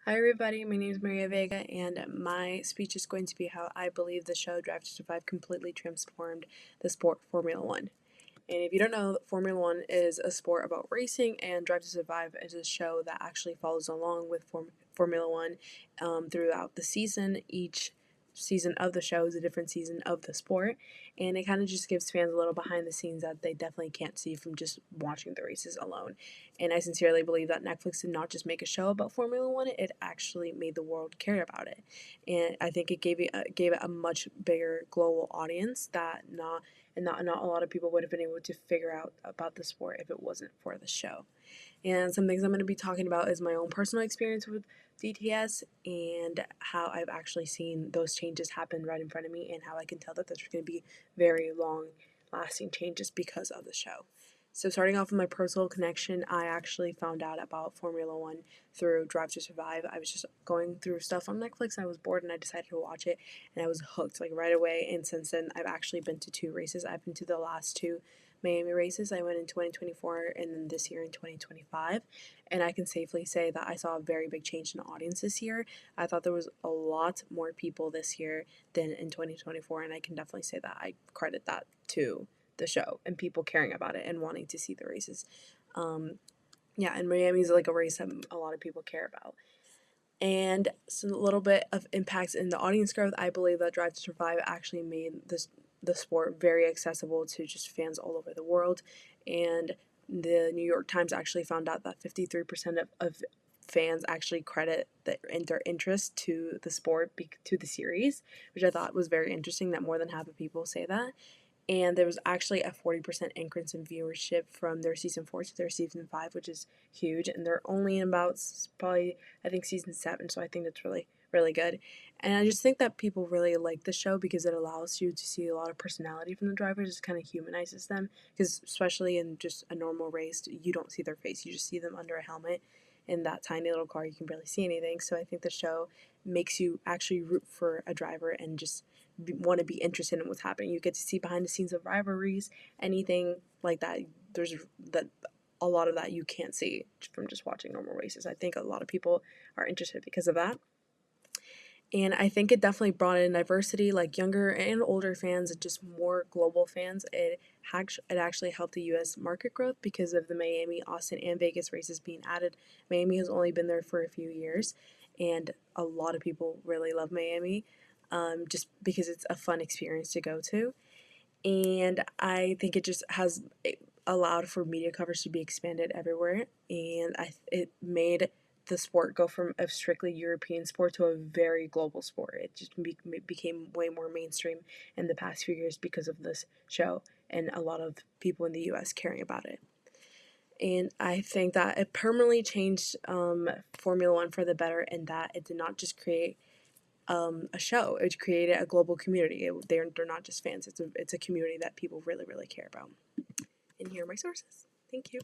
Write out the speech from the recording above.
Hi everybody, my name is Maria Vega and my speech is going to be how I believe the show Drive to Survive completely transformed the sport Formula One. And if you don't know, Formula One is a sport about racing, and Drive to Survive is a show that actually follows along with Formula One throughout the season. Each season of the show is a different season of the sport, and it kind of just gives fans a little behind the scenes that they definitely can't see from just watching the races alone. And I sincerely believe that Netflix did not just make a show about Formula One; it actually made the world care about it, and I think it gave it a much bigger global audience not a lot of people would have been able to figure out about the sport if it wasn't for the show. And some things I'm going to be talking about is my own personal experience with DTS and how I've actually seen those changes happen right in front of me, and how I can tell that there's going to be very long lasting changes because of the show. So, starting off with my personal connection, I actually found out about Formula One through Drive to Survive. I was just going through stuff on Netflix. I was bored and I decided to watch it, and I was hooked like right away. And since then, I've actually been to two races. I've been to the last two Miami races. I went in 2024 and then this year in 2025. And I can safely say that I saw a very big change in the audience this year. I thought there was a lot more people this year than in 2024, and I can definitely say that I credit that to the show and people caring about it and wanting to see the races. Yeah, and Miami's like a race that a lot of people care about. And so a little bit of impacts in the audience growth. I believe that Drive to Survive actually made the sport very accessible to just fans all over the world. And the New York Times actually found out that 53% of fans actually credit their interest to the sport, to the series, which I thought was very interesting that more than half of people say that. And there was actually a 40% increase in viewership from their season 4 to their season 5, which is huge. And they're only in about probably, I think, season 7, so I think that's really, really good. And I just think that people really like the show because it allows you to see a lot of personality from the drivers. It kind of humanizes them, because especially in just a normal race, you don't see their face, you just see them under a helmet. In that tiny little car, you can barely see anything. So I think the show makes you actually root for a driver and just want to be interested in what's happening. You get to see behind the scenes of rivalries, anything like that. There's that a lot of that you can't see from just watching normal races. I think a lot of people are interested because of that. And I think it definitely brought in diversity, like younger and older fans, and just more global fans. It actually helped the U.S. market growth because of the Miami, Austin, and Vegas races being added. Miami has only been there for a few years, and a lot of people really love Miami, just because it's a fun experience to go to. And I think it just has allowed for media coverage to be expanded everywhere, and it made the sport go from a strictly European sport to a very global sport. It just became way more mainstream in the past few years because of this show and a lot of people in the U.S. caring about it. And I think that it permanently changed Formula One for the better, in that it did not just create a show. It created a global community. They're not just fans. It's a community that people really, really care about. And here are my sources. Thank you.